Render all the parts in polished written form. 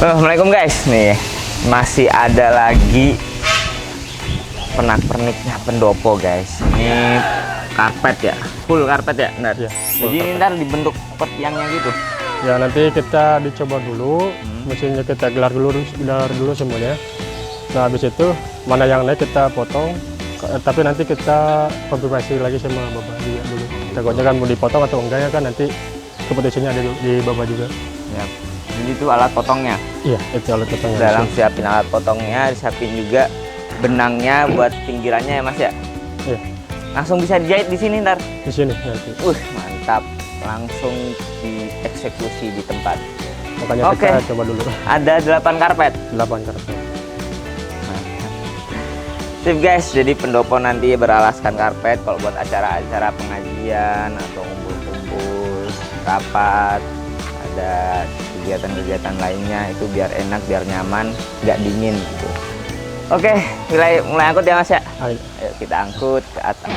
Assalamualaikum guys, nih masih ada lagi pernak-perniknya pendopo guys. Ini karpet ya, full karpet ya, benar. Ya, Jadi ini ntar dibentuk seperti tiangnya gitu. Ya nanti kita dicoba dulu, mesinnya kita gelar dulu semuanya. Nah habis itu mana yang naik kita potong, tapi nanti kita konfirmasi lagi sama bapak dia dulu. Takutnya kan mau dipotong atau enggak ya kan nanti keputusannya ada di bapak juga. Ya. Jadi itu alat potongnya. Iya, itu alat potongnya. Dalam siapin alat potongnya, disiapin juga benangnya buat pinggirannya ya Mas ya. Iya. Langsung bisa dijahit di sini ntar. Di sini nanti. Mantap. Langsung dieksekusi di tempat. Makanya Oke. kita coba dulu. Ada 8 karpet. 8 karpet. Sip guys, jadi pendopo nanti beralaskan karpet kalau buat acara-acara pengajian atau kumpul-kumpul, rapat, ada kegiatan-kegiatan lainnya itu biar enak, biar nyaman, nggak dingin gitu. Oke, mulai angkut ya Mas ya. Ayo. Ayo kita angkut ke atas.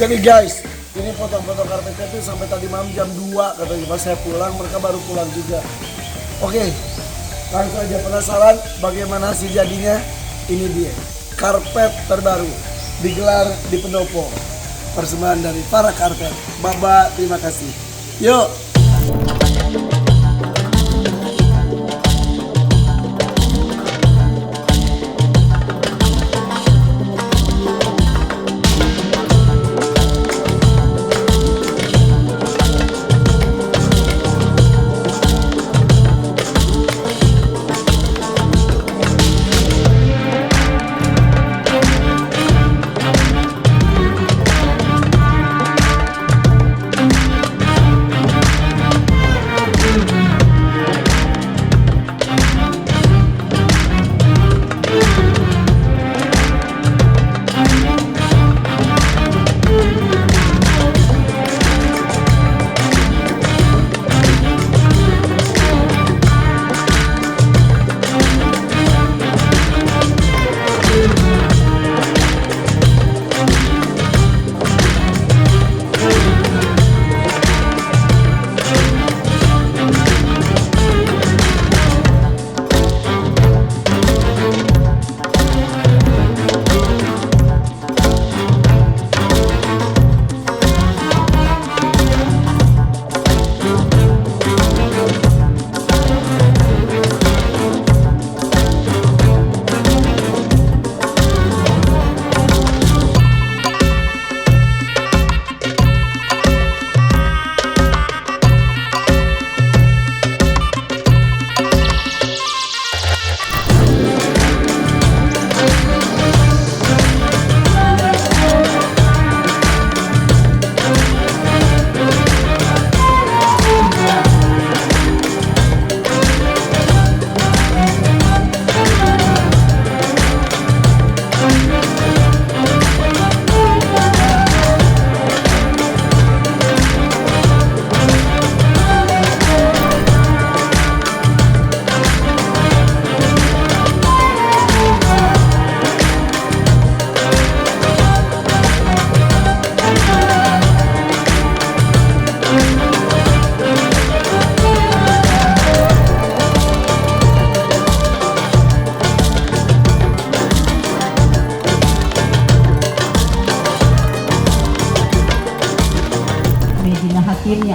Jadi guys, ini foto-foto karpetnya tuh sampai tadi malam jam 2 katanya. Pas saya pulang, mereka baru pulang juga. Oke, langsung aja, penasaran bagaimana hasil jadinya? Ini dia, karpet terbaru digelar di pendopo. Persembahan dari para karpet. Baba, terima kasih. Yuk.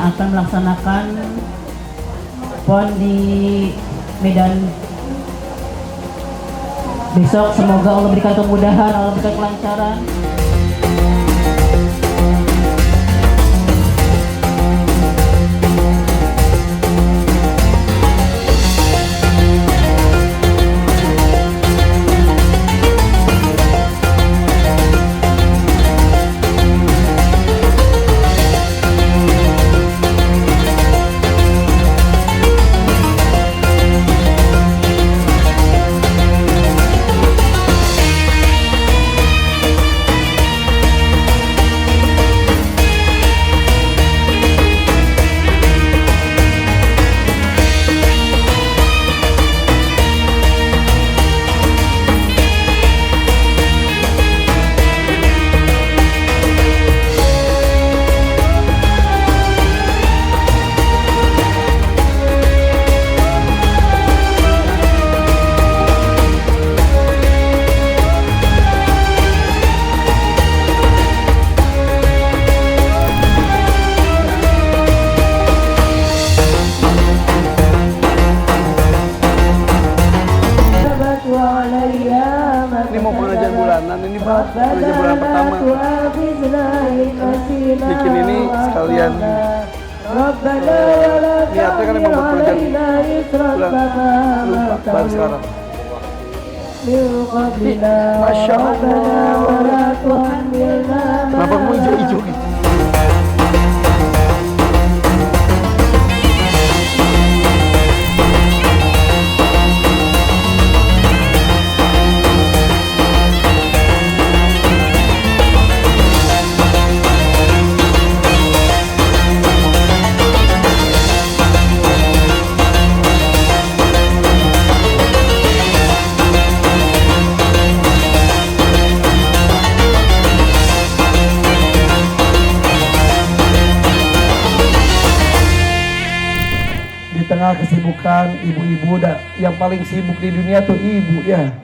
akan melaksanakan PON di Medan besok. Semoga Allah berikan kemudahan, Allah berikan kelancaran. Ini mau pengajian bulanan, ini Pak, pengajian bulan pertama. Bikin ini sekalian niatnya kan emang buat pengajian bulan. Lupa, baru sekarang. Masya Allah. Kenapa kamu hijau-hijau gitu? Di tengah kesibukan ibu-ibu dan yang paling sibuk di dunia tuh ibu ya.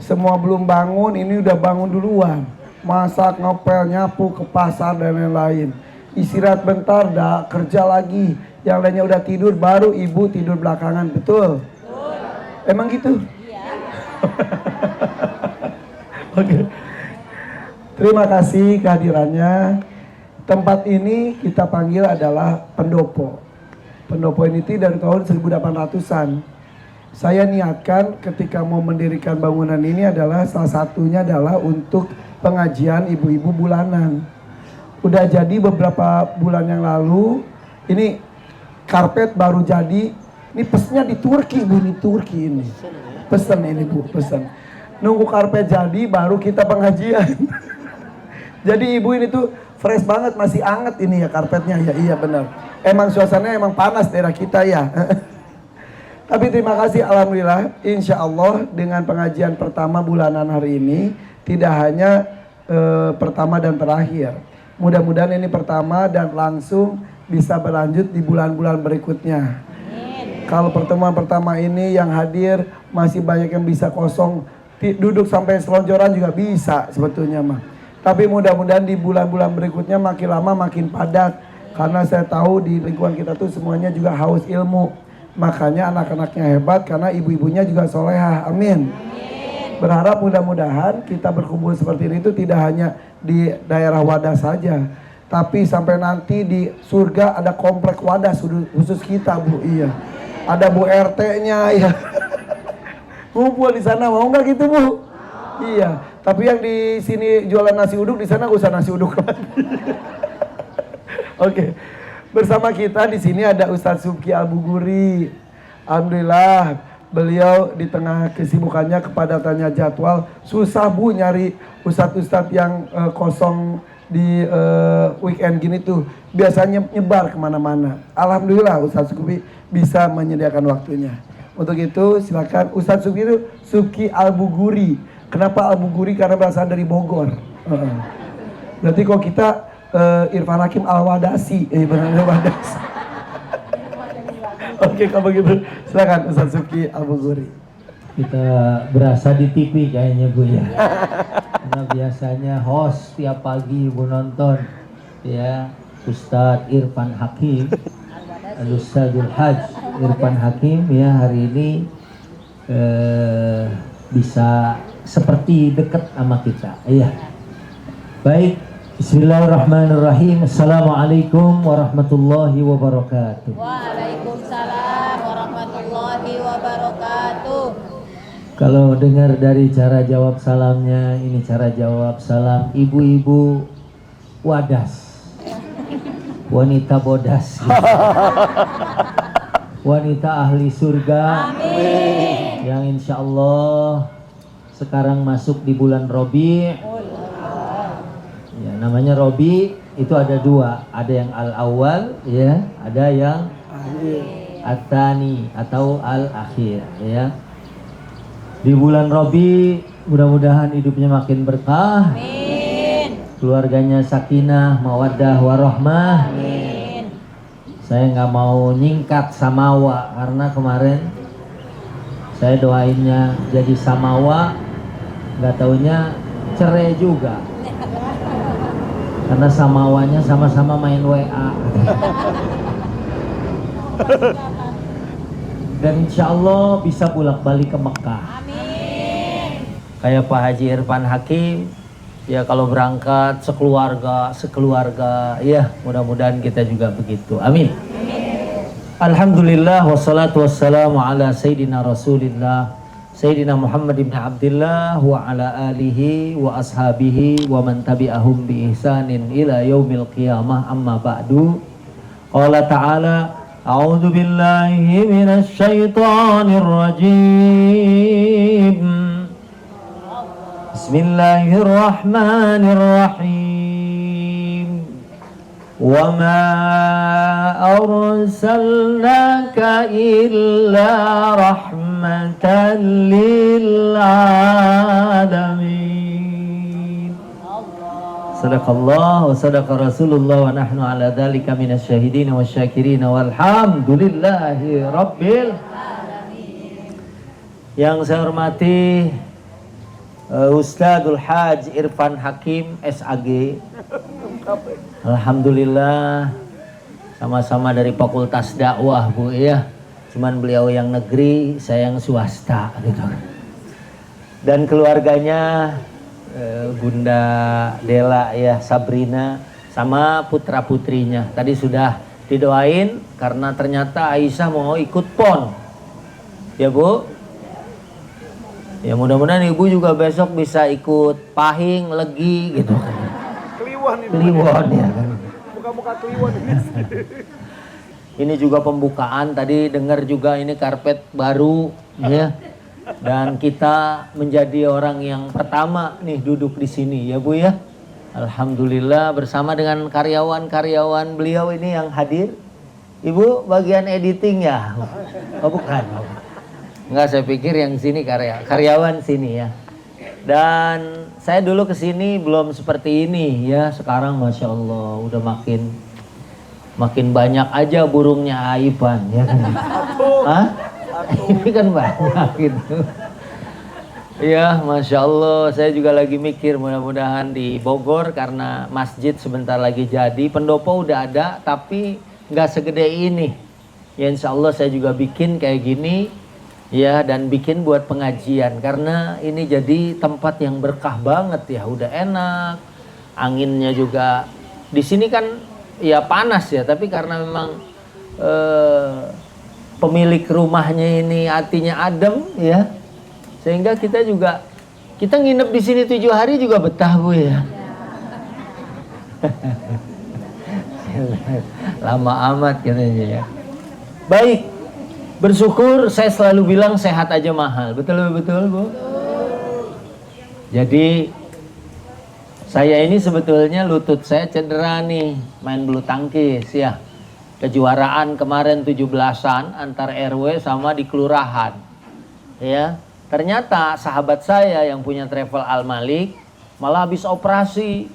Semua belum bangun, ini udah bangun duluan. Masak, ngepel, nyapu, ke pasar dan lain-lain. Istirahat bentar, dah kerja lagi. Yang lainnya udah tidur, baru ibu tidur belakangan, betul? Emang gitu? Iya. Oke. Terima kasih kehadirannya. Tempat ini kita panggil adalah pendopo. Pendopo ini dari tahun 1800-an. Saya niatkan ketika mau mendirikan bangunan ini adalah salah satunya adalah untuk pengajian ibu-ibu bulanan. Udah jadi beberapa bulan yang lalu, ini karpet baru jadi. Ini pesennya di Turki, Bu, di Turki ini. Pesen ini, Bu, pesen. Nunggu karpet jadi baru kita pengajian. Jadi ibu ini tuh fresh banget, masih anget ini ya karpetnya. Ya iya benar. Emang suasananya emang panas daerah kita ya. Tapi terima kasih, alhamdulillah, insya Allah dengan pengajian pertama bulanan hari ini tidak hanya pertama dan terakhir. Mudah-mudahan ini pertama dan langsung bisa berlanjut di bulan-bulan berikutnya. Kalau pertemuan pertama ini yang hadir masih banyak yang bisa kosong, duduk sampai selonjoran juga bisa sebetulnya mah. Tapi mudah-mudahan di bulan-bulan berikutnya makin lama makin padat. Karena saya tahu di lingkungan kita tuh semuanya juga haus ilmu. Makanya anak-anaknya hebat karena ibu-ibunya juga solehah. Amin. Berharap mudah-mudahan kita berkumpul seperti ini itu tidak hanya di daerah Wadas saja. Tapi sampai nanti di surga ada komplek Wadas khusus kita, Bu. Iya. Ada Bu RT-nya ya. Kumpul di sana, mau nggak gitu, Bu? Iya. Tapi yang di sini jualan nasi uduk, di sana gak usah nasi uduk lagi. Oke, bersama kita di sini ada Ustadz Subki Al-Buguri. Alhamdulillah, beliau di tengah kesibukannya kepadatannya jadwal susah Bu nyari ustadz-ustadz yang kosong di weekend gini tuh. Biasanya nyebar kemana-mana. Alhamdulillah Ustadz Subki bisa menyediakan waktunya. Untuk itu silakan Ustadz Subki itu Subki Al-Buguri. Kenapa Al-Buguri? Karena berasal dari Bogor. Berarti kok kita Irfan Hakim Al-Wadasi, benar Wadasi. Oke, kalau begitu silakan Ustadz Subki Al-Buguri. Kita berasa di TV kayaknya Bu ya. Karena biasanya host tiap pagi Ibu nonton ya. Ustadz Irfan Hakim, Al-Ustadzul Hajj Irfan Hakim ya hari ini bisa seperti dekat sama kita. Iya. Baik, bismillahirrahmanirrahim. Assalamualaikum warahmatullahi wabarakatuh. Waalaikumsalam warahmatullahi wabarakatuh. Kalau dengar dari cara jawab salamnya, ini cara jawab salam ibu-ibu wadas, wanita bodas, wanita ahli surga. Amin. Yang insya Allah sekarang masuk di bulan Robi. Ya, namanya Robi itu ada dua, ada yang al-awwal ya, ada yang at-tani atau al-akhir ya. Di bulan Robi mudah-mudahan hidupnya makin berkah. Amin. Keluarganya sakinah, mawaddah, warahmah. Amin. Saya nggak mau nyingkat samawa karena kemarin saya doainnya jadi samawa, nggak taunya cerai juga. Karena samawanya sama-sama main WA. Dan insya Allah bisa bolak-balik ke Mekah. Amin. Kayak Pak Haji Irfan Hakim, ya kalau berangkat sekeluarga, ya mudah-mudahan kita juga begitu. Amin. Alhamdulillah wassalatu wassalamu ala Sayyidina Rasulillah Sayyidina Muhammad ibn Abdillah wa ala alihi wa ashabihi wa man tabi'ahum bi ihsanin ila yaumil qiyamah, amma ba'du. Qala ta'ala a'udzu billahi minasy syaithanir rajim. Bismillahirrahmanirrahim. Wa ma arsalnaka illa rahmatan lil alamin. Sadaqallah wa sadaqa Rasulullah wa nahnu ala dzalika minasy syahidin wasyakirin walhamdulillahi rabbil alamin. Yang saya hormati Ustadzul Hajj Irfan Hakim SAG. Alhamdulillah sama-sama dari Fakultas Dakwah Bu ya. Cuman beliau yang negeri, saya yang swasta gitu. Dan keluarganya Bunda Dela ya, Sabrina sama putra-putrinya. Tadi sudah didoain karena ternyata Aisyah mau ikut PON. Ya Bu. Ya mudah-mudahan Ibu juga besok bisa ikut Pahing, Legi gitu kan. Kliwon ya kan. Muka-muka kliwon ini. Ini juga pembukaan, tadi dengar juga ini karpet baru ya. Dan kita menjadi orang yang pertama nih duduk di sini ya Bu ya. Alhamdulillah bersama dengan karyawan-karyawan beliau ini yang hadir. Ibu bagian editing ya? Oh bukan. Enggak, saya pikir yang sini karyawan sini ya. Dan saya dulu kesini belum seperti ini ya. Sekarang Masya Allah udah makin banyak aja burungnya Aiban ya kan. Hah? Ini kan banyak gitu. Ya Masya Allah, saya juga lagi mikir mudah-mudahan di Bogor karena masjid sebentar lagi jadi. Pendopo udah ada tapi nggak segede ini. Ya Insya Allah saya juga bikin kayak gini. Ya, dan bikin buat pengajian karena ini jadi tempat yang berkah banget ya, udah enak, anginnya juga di sini kan ya panas ya, tapi karena memang pemilik rumahnya ini hatinya adem ya, sehingga kita nginep di sini 7 hari juga betah Bu ya. Lama amat katanya ya. Baik. Bersyukur, saya selalu bilang sehat aja mahal. Betul Bu? Jadi saya ini sebetulnya lutut saya cedera nih, main bulu tangkis ya. Kejuaraan kemarin 17-an antar RW sama di kelurahan. Ya. Ternyata sahabat saya yang punya Travel Al Malik malah habis operasi.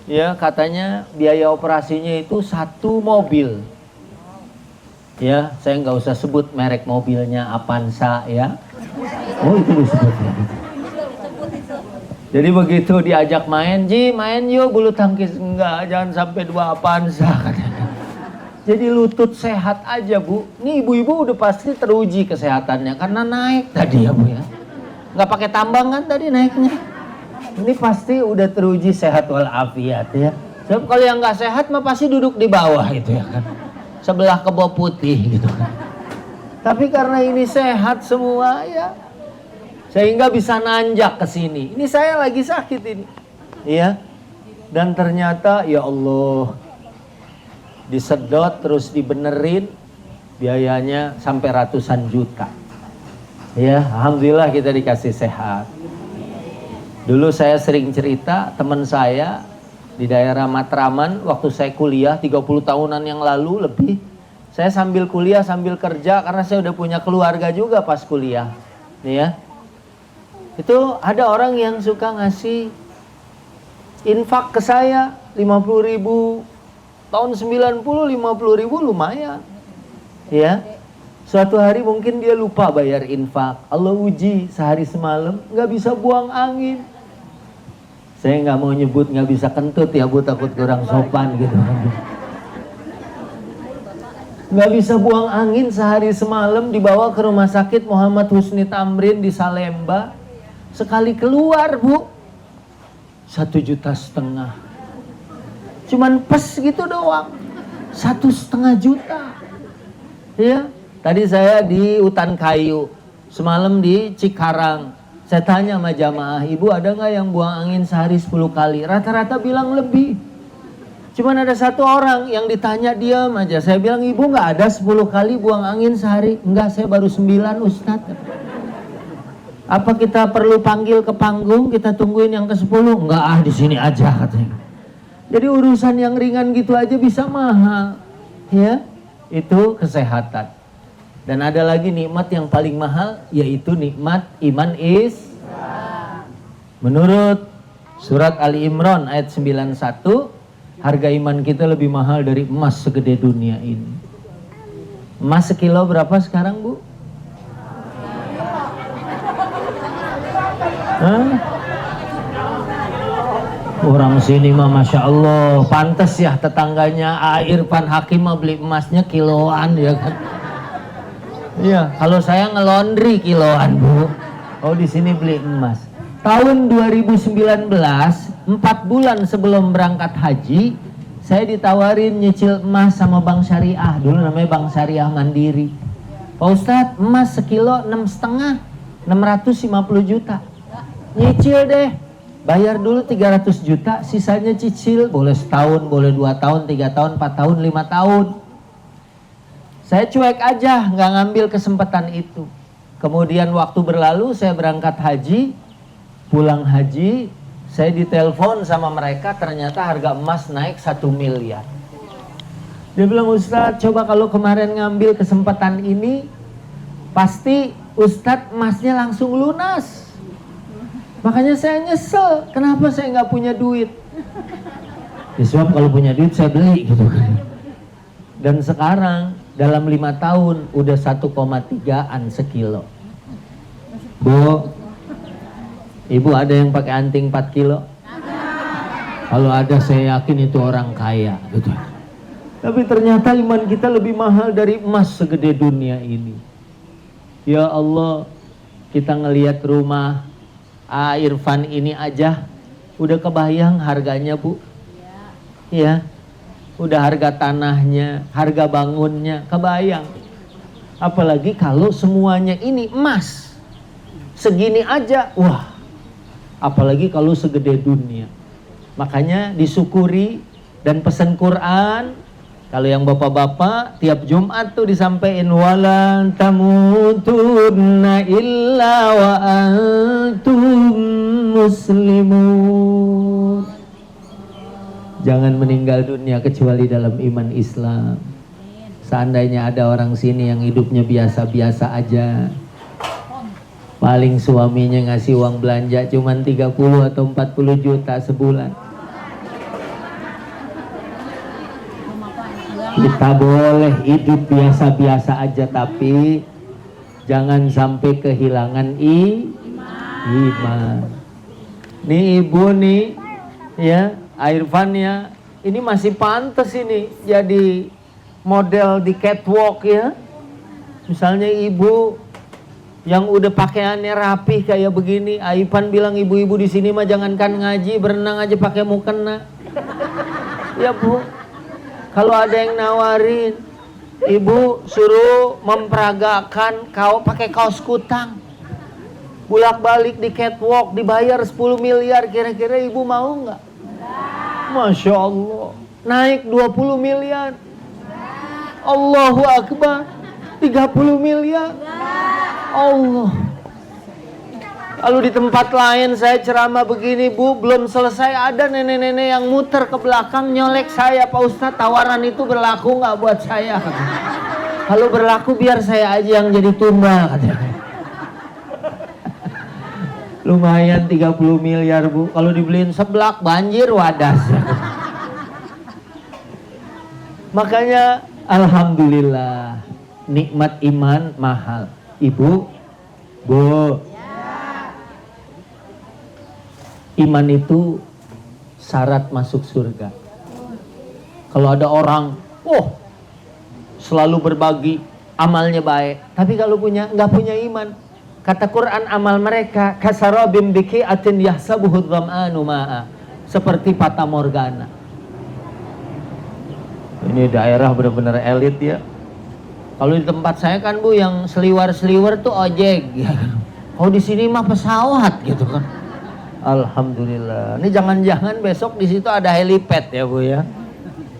Ya, katanya biaya operasinya itu 1 mobil. Ya, saya nggak usah sebut merek mobilnya Avanza ya. Oh itu disebut ya. Jadi begitu diajak main, Ji main yuk bulu tangkis. Enggak, jangan sampai 2 Avanza katanya. Jadi lutut sehat aja Bu. Nih ibu-ibu udah pasti teruji kesehatannya karena naik tadi ya Bu ya. Nggak pakai tambang kan tadi naiknya. Ini pasti udah teruji sehat walafiat ya. Sebab kalau yang nggak sehat mah pasti duduk di bawah itu ya kan. Sebelah kebo putih gitu kan. Tapi karena ini sehat semua ya. Sehingga bisa nanjak ke sini. Ini saya lagi sakit ini. Iya. Dan ternyata ya Allah, disedot terus dibenerin, biayanya sampai ratusan juta. Ya, alhamdulillah kita dikasih sehat. Dulu saya sering cerita, teman saya di daerah Matraman waktu saya kuliah 30 tahunan yang lalu lebih, saya sambil kuliah sambil kerja karena saya udah punya keluarga juga pas kuliah. Nih ya. Itu ada orang yang suka ngasih infak ke saya 50.000. Tahun 90 50.000 lumayan. Ya. Suatu hari mungkin dia lupa bayar infak. Allah uji sehari semalam nggak bisa buang angin. Saya nggak mau nyebut nggak bisa kentut ya Bu, takut kurang sopan gitu. Nggak bisa buang angin sehari semalam, dibawa ke rumah sakit Muhammad Husni Tamrin di Salemba. Sekali keluar Bu 1,5 juta. Cuman pes gitu doang 1,5 juta. Ya, tadi saya di Hutan Kayu, semalam di Cikarang. Saya tanya sama jamaah, ibu ada nggak yang buang angin sehari 10 kali? Rata-rata bilang lebih. Cuman ada satu orang yang ditanya diam aja. Saya bilang, ibu nggak ada 10 kali buang angin sehari? Enggak, saya baru 9 Ustadz. Apa kita perlu panggil ke panggung, kita tungguin yang ke-10? Enggak, di sini aja katanya. Jadi urusan yang ringan gitu aja bisa mahal. Ya, itu kesehatan. Dan ada lagi nikmat yang paling mahal, yaitu nikmat iman Menurut surat Ali Imran ayat 91, harga iman kita lebih mahal dari emas segede dunia ini. Emas sekilo berapa sekarang Bu? Hah? Orang sini mah Masya Allah, pantas ya tetangganya Irfan Hakim mah beli emasnya kiloan ya kan. Iya, kalau saya ngelondri kiloan Bu. Oh di sini beli emas. Tahun 2019, 4 bulan sebelum berangkat haji, saya ditawarin nyicil emas sama Bank Syariah. Dulu namanya Bank Syariah Mandiri. Pak Ustadz, emas sekilo 6,5, 650 juta. Nyicil deh, bayar dulu 300 juta, sisanya cicil, boleh setahun, boleh 2 tahun, 3 tahun, 4 tahun, 5 tahun. Saya cuek aja, nggak ngambil kesempatan itu. Kemudian waktu berlalu, saya berangkat haji, pulang haji, saya ditelepon sama mereka, ternyata harga emas naik 1 miliar. Dia bilang, Ustadz, coba kalau kemarin ngambil kesempatan ini, pasti Ustadz emasnya langsung lunas. Makanya saya nyesel, kenapa saya nggak punya duit? Ya sebab kalau punya duit saya beli gitu kan. Dan sekarang dalam 5 tahun udah 1,3-an sekilo. Bu, ibu ada yang pakai anting 4 kilo? Kalau ada saya yakin itu orang kaya gitu. Tapi ternyata iman kita lebih mahal dari emas segede dunia ini. Ya Allah, kita ngelihat rumah Irfan ini aja udah kebayang harganya Bu. Ya, udah harga tanahnya, harga bangunnya kebayang. Apalagi kalau semuanya ini emas segini aja, wah. Apalagi kalau segede dunia. Makanya disyukuri dan pesan Quran. Kalau yang bapak-bapak tiap Jumat tuh disampaikan walan tamutunna illa wa antum muslimun. Jangan meninggal dunia kecuali dalam iman Islam. Seandainya ada orang sini yang hidupnya biasa-biasa aja, paling suaminya ngasih uang belanja cuman 30 atau 40 juta sebulan. Kita boleh hidup biasa-biasa aja, tapi jangan sampai kehilangan iman. Nih ibu nih, ya, Irfan ya, ini masih pantas ini jadi model di catwalk ya. Misalnya ibu yang udah pakaiannya rapih kayak begini, Irfan bilang ibu-ibu di sini mah jangankan ngaji, berenang aja pakai mukena. Ya bu, kalau ada yang nawarin, ibu suruh memperagakan kau pakai kaos kutang, bolak-balik di catwalk dibayar 10 miliar, kira-kira ibu mau nggak? Masya Allah, naik 20 miliar. Allahu Akbar, 30 miliar. Allah. Kalau di tempat lain saya ceramah begini bu, belum selesai ada nenek-nenek yang muter ke belakang nyolek saya. Pak Ustadz, tawaran itu berlaku nggak buat saya? Kalau berlaku biar saya aja yang jadi tumbal. Lumayan 30 miliar bu, kalau dibeliin seblak banjir wadas. Makanya alhamdulillah, nikmat iman mahal. Ibu, bu, iman itu syarat masuk surga. Kalau ada orang, selalu berbagi, amalnya baik, tapi kalau nggak punya iman, kata Quran amal mereka kasarabim biqi'atin yahsabuhu dhama'anu ma'a, seperti fata morgana. Ini daerah benar-benar elit ya. Kalau di tempat saya kan bu, yang seliwer-seliwer tuh ojek. Kalau di sini mah pesawat gitu kan. Alhamdulillah. Ini jangan-jangan besok di situ ada helipad ya bu ya.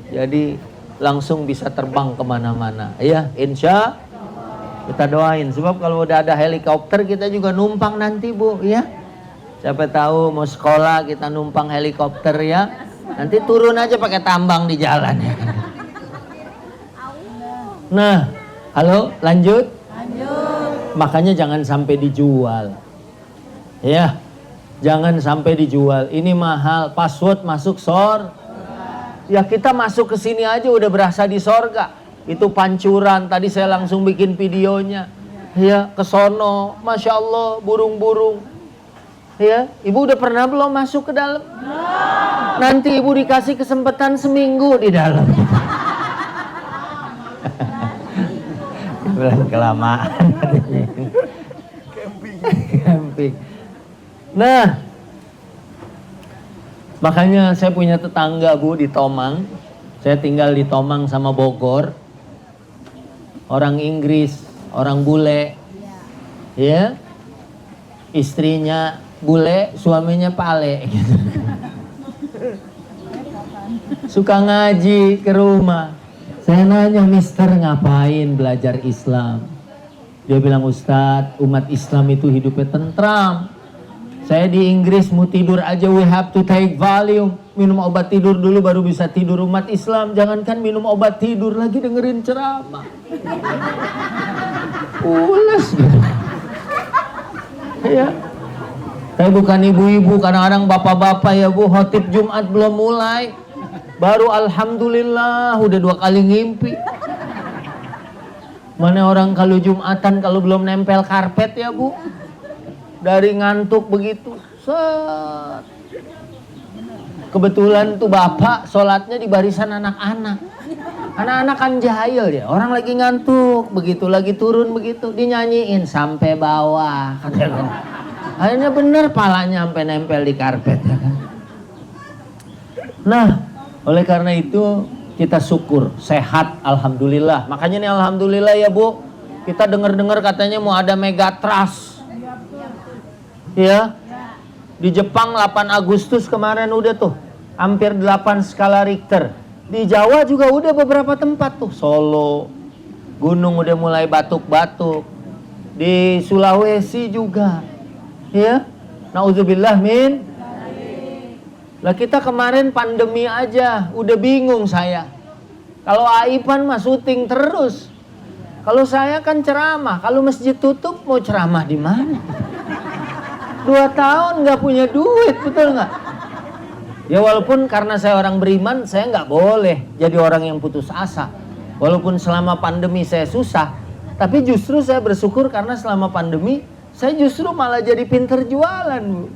Jadi langsung bisa terbang kemana-mana. Ya, insya kita doain. Sebab kalau udah ada helikopter kita juga numpang nanti bu ya. Siapa tahu mau sekolah kita numpang helikopter ya. Nanti turun aja pakai tambang di jalan ya. Nah, halo, lanjut. Makanya jangan sampai dijual. Ya. Jangan sampai dijual. Ini mahal, password masuk ya kita masuk ke sini aja udah berasa di sorga. Itu pancuran, tadi saya langsung bikin videonya. Ya, ke sono, Masya Allah, burung-burung. Ya, ibu udah pernah belum masuk ke dalam? Nanti ibu dikasih kesempatan seminggu di dalam. Bilang kelamaan. Camping. Nah, makanya saya punya tetangga bu di Tomang. Saya tinggal di Tomang sama Bogor. Orang Inggris, orang bule. Ya. Istrinya bule, suaminya pale gitu. Suka ngaji ke rumah. Saya nanya, Mister ngapain belajar Islam? Dia bilang, Ustadz, umat Islam itu hidupnya tentram. Saya di Inggris mau tidur aja we have to take Valium. Minum obat tidur dulu baru bisa tidur. Umat Islam jangankan minum obat tidur, lagi dengerin ceramah. Pulas gitu. Ya. Saya bukan ibu-ibu, kadang-kadang bapak-bapak ya bu, khotib Jumat belum mulai. Baru alhamdulillah udah 2 kali ngimpi. Mana orang kalau Jumatan kalau belum nempel karpet ya bu. Dari ngantuk begitu. Set. Kebetulan tuh bapak sholatnya di barisan anak-anak. Anak-anak kan jahil ya. Orang lagi ngantuk begitu, lagi turun begitu, dinyanyiin sampai bawah. Akhirnya bener palanya sampai nempel di karpet ya kan. Nah, oleh karena itu kita syukur, sehat, alhamdulillah. Makanya nih alhamdulillah ya bu, kita dengar-dengar katanya mau ada megatrust. Ya, di Jepang 8 Agustus kemarin udah tuh, hampir 8 skala Richter. Di Jawa juga udah beberapa tempat tuh, Solo, gunung udah mulai batuk-batuk. Di Sulawesi juga, ya, nauzubillah min. Lah kita kemarin pandemi aja, udah bingung saya. Kalau Aipan mah syuting terus. Kalau saya kan ceramah, kalau masjid tutup mau ceramah di mana? 2 tahun nggak punya duit, betul nggak? Ya walaupun karena saya orang beriman, saya nggak boleh jadi orang yang putus asa. Walaupun selama pandemi saya susah, tapi justru saya bersyukur karena selama pandemi, saya justru malah jadi pinter jualan, Bu.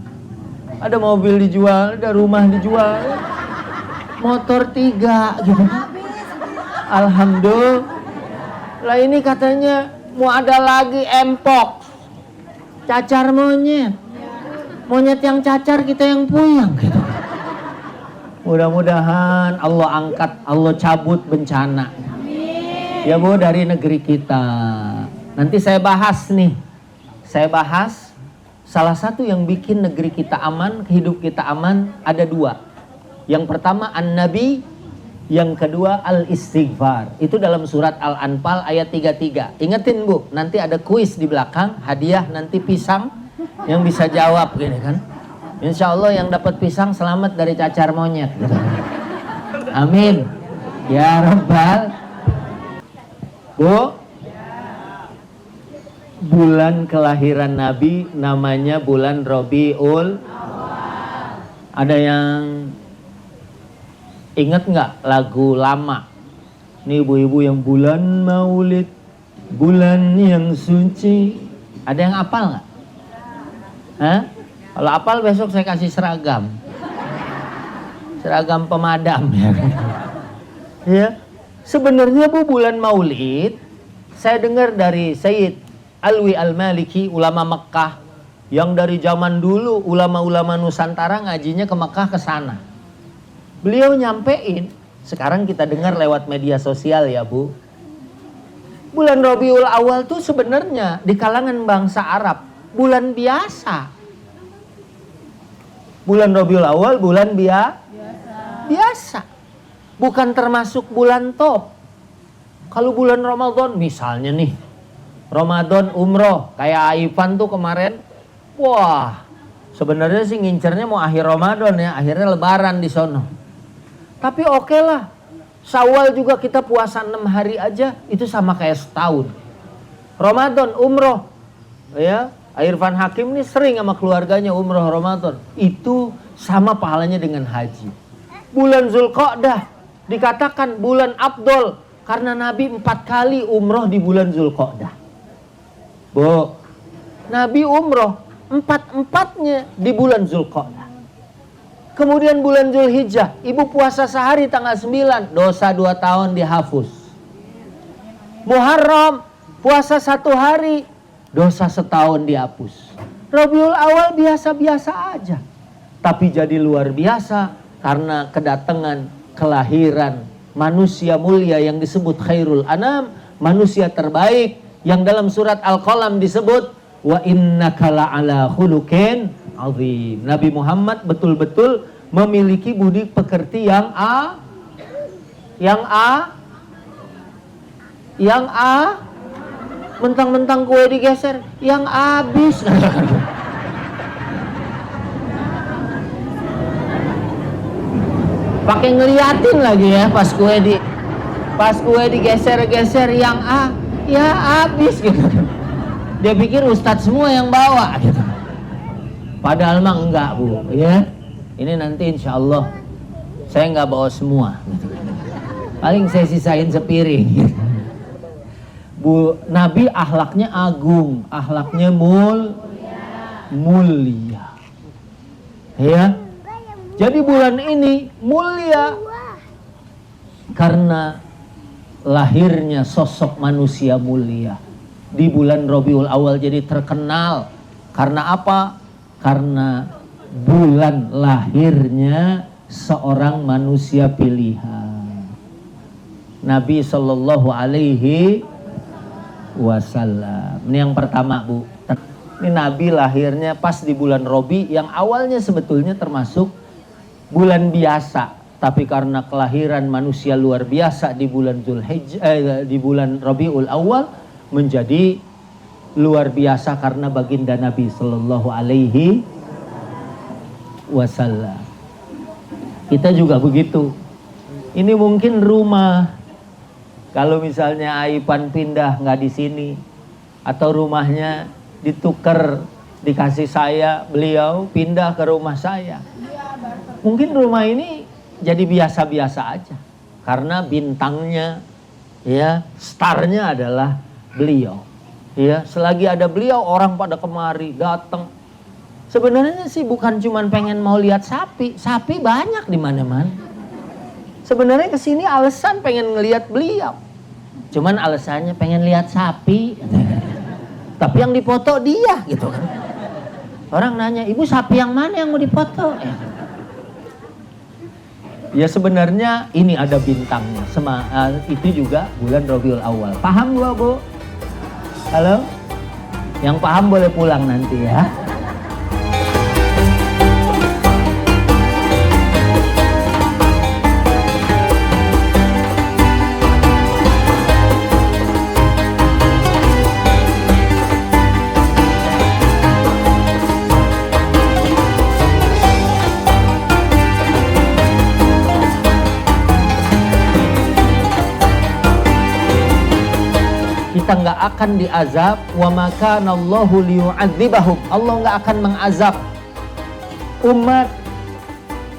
Ada mobil dijual, ada rumah dijual, motor 3 gitu. Alhamdulillah. Lah ini katanya mau ada lagi mpox, cacar monyet. Monyet yang cacar, kita yang puyang gitu. Mudah-mudahan Allah angkat, Allah cabut bencana. Ya Bu, dari negeri kita. Nanti saya bahas nih. Saya bahas salah satu yang bikin negeri kita aman, hidup kita aman, ada 2. Yang pertama an-nabi, yang kedua al-istighfar. Itu dalam surat Al-Anfal ayat 33. Ingetin Bu, nanti ada kuis di belakang, hadiah nanti pisang yang bisa jawab gini kan. Insya Allah yang dapat pisang selamat dari cacar monyet. Amin. Ya Rabbal. Bu, bulan kelahiran Nabi namanya bulan Rabiul Awal. Ada yang ingat nggak lagu lama? Ini ibu-ibu yang bulan Maulid, bulan yang suci. Ada yang hafal nggak? Hah? Kalau hafal besok saya kasih seragam. Seragam pemadam ya. Ya. Sebenarnya Bu, bulan Maulid saya dengar dari Sayyid Alwi Al-Maliki, ulama Mekah yang dari zaman dulu ulama-ulama Nusantara ngajinya ke Mekah ke sana. Beliau nyampein, sekarang kita dengar lewat media sosial ya Bu. Bulan Rabiul Awal tuh sebenarnya di kalangan bangsa Arab bulan biasa. Bulan Rabiul Awal bulan biasa. Bukan termasuk bulan top. Kalau bulan Ramadan misalnya nih, Ramadan umroh kayak Aifan tuh kemarin, wah sebenarnya sih ngincernya mau akhir Ramadan ya, akhirnya lebaran di sono. Tapi oke lah, Syawal juga kita puasa 6 hari aja, itu sama kayak setahun. Ramadan umroh ya, Irfan Hakim nih sering sama keluarganya umroh Ramadan. Itu sama pahalanya dengan haji. Bulan Zulqa'dah dikatakan bulan Abdul karena Nabi 4 kali umroh di bulan Zulqa'dah. Bu, Nabi umroh 4-4-nya di bulan Zulqa'dah. Kemudian bulan Zulhijjah, ibu puasa sehari tanggal 9, dosa 2 tahun dihapus. Muharram, puasa 1 hari, dosa setahun dihapus. Rabiul Awal biasa-biasa aja. Tapi jadi luar biasa karena kedatangan kelahiran manusia mulia yang disebut khairul anam, manusia terbaik yang dalam surat Al-Qalam disebut wa innaka la'ala khuluqin azim. Nabi Muhammad betul-betul memiliki budi pekerti yang mentang-mentang kue digeser, yang habis. Pakai ngeliatin lagi ya pas kue digeser-geser yang ya habis gitu. Dia pikir ustadz semua yang bawa gitu. Padahal mah enggak Bu ya. Ini nanti insya Allah saya nggak bawa semua gitu. Paling saya sisain sepiring. Bu, Nabi akhlaknya agung, akhlaknya mulia. Ya. Jadi bulan ini mulia karena lahirnya sosok manusia mulia. Di bulan Rabiul Awal jadi terkenal. Karena apa? Karena bulan lahirnya seorang manusia pilihan. Nabi Shallallahu Alaihi Wasallam. Ini yang pertama Bu. Ini Nabi lahirnya pas di bulan Rabi yang awalnya sebetulnya termasuk bulan biasa, tapi karena kelahiran manusia luar biasa di bulan di bulan Rabiul Awal menjadi luar biasa karena baginda Nabi Sallallahu Alaihi Wasallam. Kita juga begitu. Ini mungkin rumah. Kalau misalnya Aipan pindah nggak di sini, atau rumahnya ditukar, dikasih saya, beliau pindah ke rumah saya. Mungkin rumah ini jadi biasa-biasa aja. Karena bintangnya, ya, starnya adalah beliau. Ya, selagi ada beliau orang pada kemari, datang. Sebenarnya sih bukan cuman pengen mau lihat sapi. Sapi banyak di mana-mana. Sebenarnya kesini alasan pengen ngelihat beliau. Cuman alasannya pengen lihat sapi. Tapi yang dipoto dia gitu kan. Orang nanya, ibu sapi yang mana yang mau dipoto? Ya sebenarnya ini ada bintangnya. Itu juga bulan Rabiul Awal. Paham gua, Bu? Halo? Yang paham boleh pulang nanti ya. Kita nggak akan diazab, wa makanallahu liyu'adzibahum. Allah nggak akan mengazab umat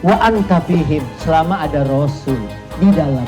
wa anta fihim selama ada rasul di dalam.